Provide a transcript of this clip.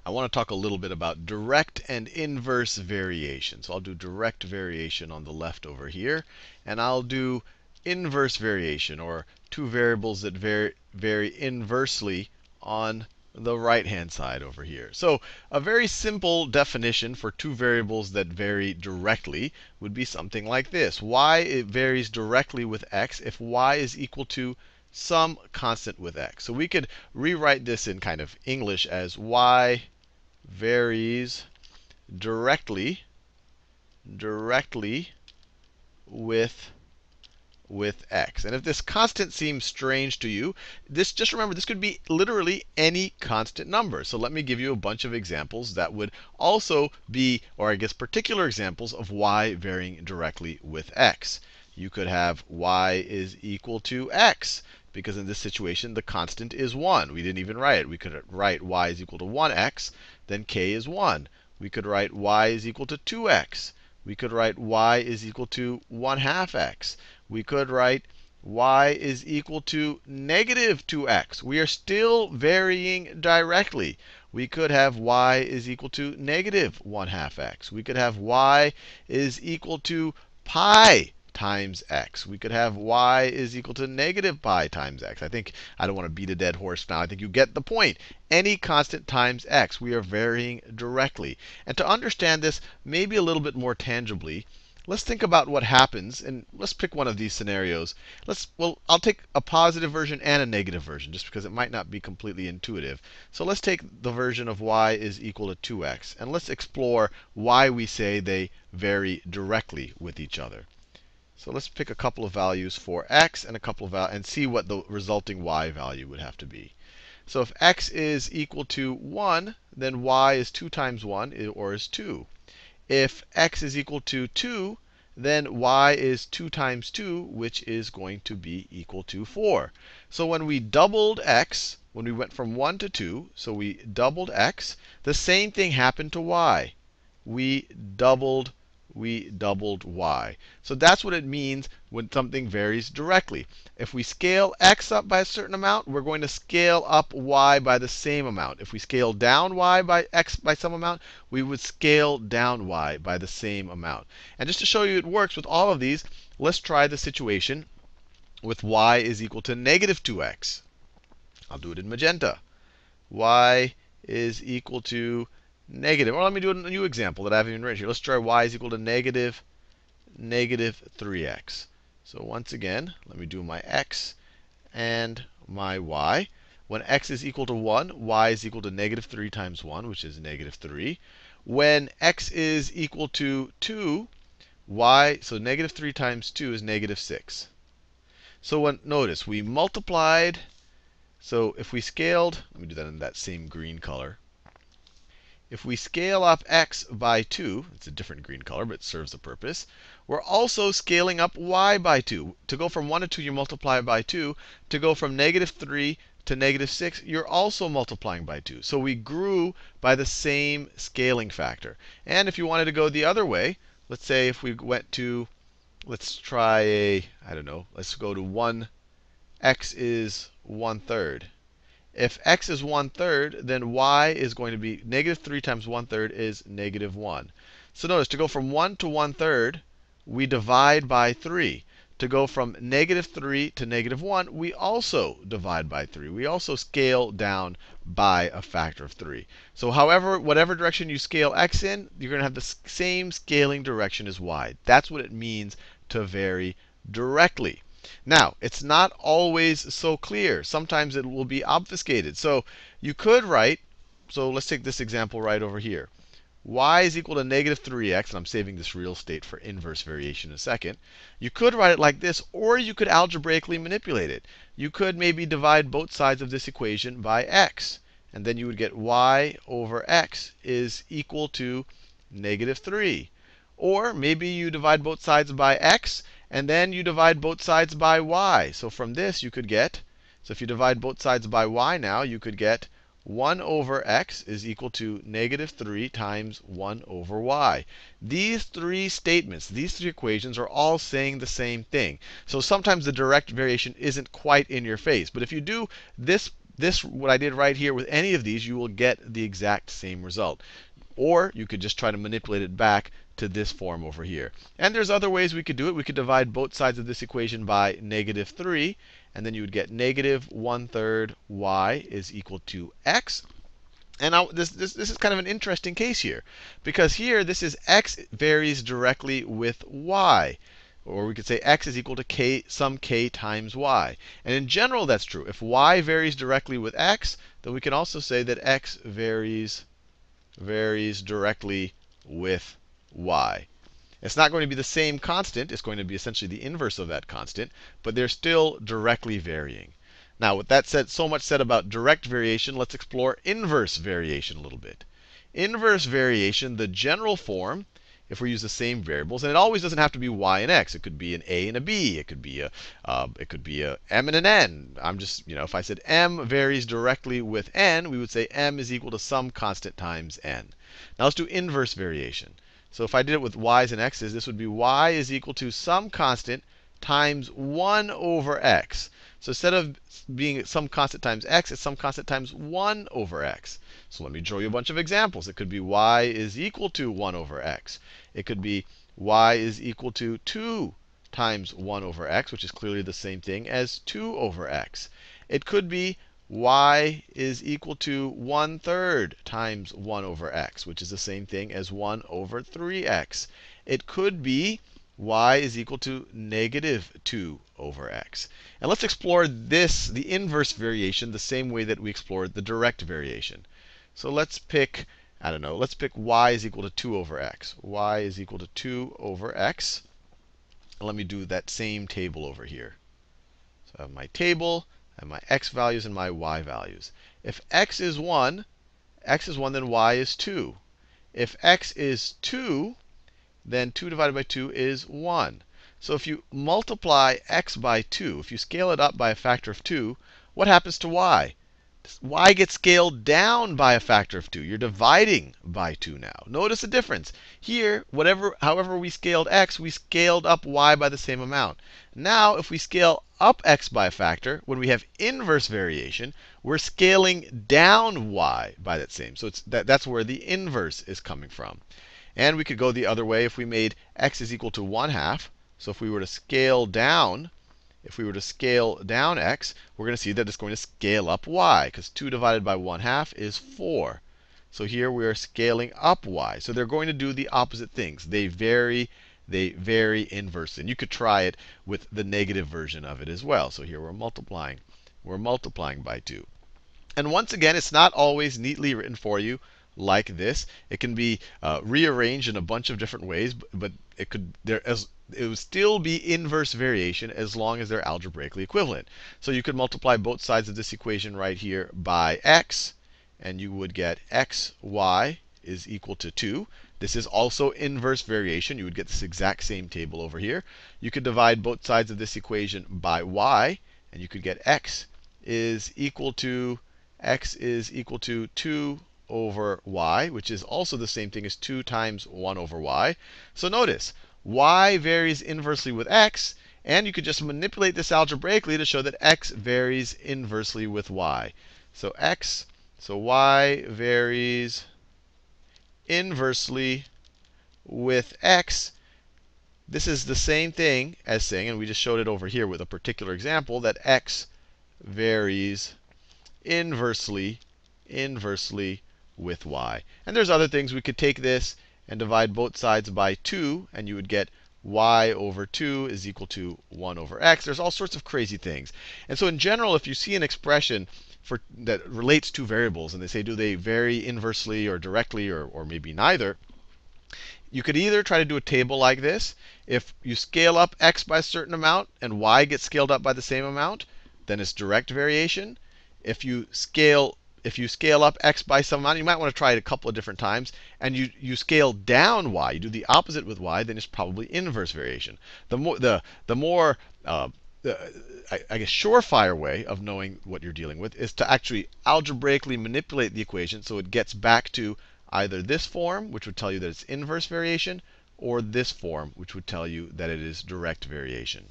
I want to talk a little bit about direct and inverse variation. So I'll do direct variation on the left over here, and I'll do inverse variation, or two variables that vary inversely on the right-hand side over here. So a very simple definition for two variables that vary directly would be something like this. It varies directly with x if y is equal to some constant with x. So we could rewrite this in kind of English as y varies directly with x. And if this constant seems strange to you, just remember this could be literally any constant number. So let me give you a bunch of examples that would also be, or I guess particular examples of y varying directly with x. You could have y is equal to x, because in this situation the constant is 1. We didn't even write it. We could write y is equal to 1x, then k is 1. We could write y is equal to 2x. We could write y is equal to 1/2 x. We could write y is equal to negative 2x. We are still varying directly. We could have y is equal to negative 1/2 x. We could have y is equal to pi times x. We could have y is equal to negative pi times x. I don't want to beat a dead horse now. I think you get the point. Any constant times x. We are varying directly. And to understand this maybe a little bit more tangibly, let's think about what happens. And let's pick one of these scenarios. I'll take a positive version and a negative version, just because it might not be completely intuitive. So let's take the version of y is equal to 2x. And let's explore why we say they vary directly with each other. So let's pick a couple of values for x and a couple of and see what the resulting y value would have to be. So if x is equal to 1, then y is 2 times 1, or is 2. If x is equal to 2, then y is 2 times 2, which is going to be equal to 4. So when we doubled x, when we went from 1 to 2, so we doubled x, the same thing happened to y. We doubled y. So that's what it means when something varies directly. If we scale x up by a certain amount, we're going to scale up y by the same amount. If we scale down y by x by some amount, we would scale down y by the same amount. And just to show you it works with all of these, let's try the situation with y is equal to negative 2x. I'll do it in magenta. Y is equal to negative, or let me do a new example that I haven't even written here. Let's try y is equal to negative 3x. So once again, let me do my x and my y. When x is equal to 1, y is equal to negative 3 times 1, which is negative 3. When x is equal to 2, so negative 3 times 2 is negative 6. So notice, we multiplied. So if we scaled, let me do that in that same green color. If we scale up x by 2, it's a different green color, but it serves the purpose, we're also scaling up y by 2. To go from 1 to 2, you multiply by 2. To go from negative 3 to negative 6, you're also multiplying by 2. So we grew by the same scaling factor. And if you wanted to go the other way, let's say if we went to, let's try I don't know, let's go to x is 1/3. If x is 1/3, then y is going to be negative 3 times 1/3 is negative 1. So notice, to go from 1 to 1/3, we divide by 3. To go from negative 3 to negative 1, we also divide by 3. We also scale down by a factor of 3. So whatever direction you scale x in, you're going to have the same scaling direction as y. That's what it means to vary directly. Now, it's not always so clear. Sometimes it will be obfuscated. So you could write, so let's take this example right over here. Y is equal to negative 3x, and I'm saving this real estate for inverse variation in a second. You could write it like this, or you could algebraically manipulate it. You could maybe divide both sides of this equation by x. And then you would get y over x is equal to negative 3. Or maybe you divide both sides by x, and then you divide both sides by y. So from this, you could get, so if you divide both sides by y now, you could get 1 over x is equal to negative 3 times 1 over y. These three statements, these three equations are all saying the same thing. So sometimes the direct variation isn't quite in your face. But if you do this this, what I did right here with any of these, you will get the exact same result. Or you could just try to manipulate it back to this form over here. And there's other ways we could do it. We could divide both sides of this equation by -3, and then you would get -1/3 y is equal to x. And now this is kind of an interesting case here, because here this is x varies directly with y. Or we could say x is equal to k, some k times y. And in general, that's true. If y varies directly with x, then we can also say that x varies directly with y. It's not going to be the same constant. It's going to be essentially the inverse of that constant, but they're still directly varying. Now, with that said, so much said about direct variation, let's explore inverse variation a little bit. Inverse variation, the general form, if we use the same variables, and it always doesn't have to be y and x. It could be an a and a b. It could be a m and an n. I'm just, if I said m varies directly with n, we would say m is equal to some constant times n. Now let's do inverse variation. So if I did it with y's and x's, this would be y is equal to some constant times 1 over x. So instead of being some constant times x, it's some constant times 1 over x. So let me draw you a bunch of examples. It could be y is equal to 1 over x. It could be y is equal to 2 times 1 over x, which is clearly the same thing as 2 over x. It could be y is equal to 1/3 times 1 over x, which is the same thing as 1 over 3x. It could be y is equal to -2 over x. And let's explore this, the inverse variation, the same way that we explored the direct variation. So let's pick, I don't know, let's pick y is equal to 2 over x. Y is equal to 2 over x. And let me do that same table over here. So I have my table, I have my x values and my y values. If x is 1, then y is 2. If x is 2, then 2 divided by 2 is 1. So if you multiply x by 2, if you scale it up by a factor of 2, what happens to y? Y gets scaled down by a factor of 2. You're dividing by 2 now. Notice the difference. Here, however we scaled x, we scaled up y by the same amount. Now, if we scale up x by a factor, when we have inverse variation, we're scaling down y by that same. So that's where the inverse is coming from. And we could go the other way if we made x is equal to 1/2. So if we were to scale down, x, we're going to see that it's going to scale up y, because 2 divided by 1/2 is 4. So here we are scaling up y. So they're going to do the opposite things. They vary inversely. And you could try it with the negative version of it as well. So here we're multiplying by 2. And once again, it's not always neatly written for you like this. It can be rearranged in a bunch of different ways, but it would still be inverse variation as long as they're algebraically equivalent. So you could multiply both sides of this equation right here by x, and you would get xy is equal to 2. This is also inverse variation. You would get this exact same table over here. You could divide both sides of this equation by y, and you could get x is equal to 2 over y, which is also the same thing as 2 times 1 over y. So notice, y varies inversely with x, and you could just manipulate this algebraically to show that x varies inversely with y. So y varies inversely with x. This is the same thing as saying, and we just showed it over here with a particular example, that x varies inversely with y. And there's other things. We could take this and divide both sides by 2, and you would get y over 2 is equal to 1 over x. There's all sorts of crazy things. And so in general, if you see an expression that relates two variables, and they say, do they vary inversely or directly, or maybe neither, you could either try to do a table like this. If you scale up x by a certain amount and y gets scaled up by the same amount, then it's direct variation. If you scale up x by some amount, you might want to try it a couple of different times, and you scale down y, you do the opposite with y, then it's probably inverse variation. The more I guess surefire way of knowing what you're dealing with is to actually algebraically manipulate the equation so it gets back to either this form, which would tell you that it's inverse variation, or this form, which would tell you that it is direct variation.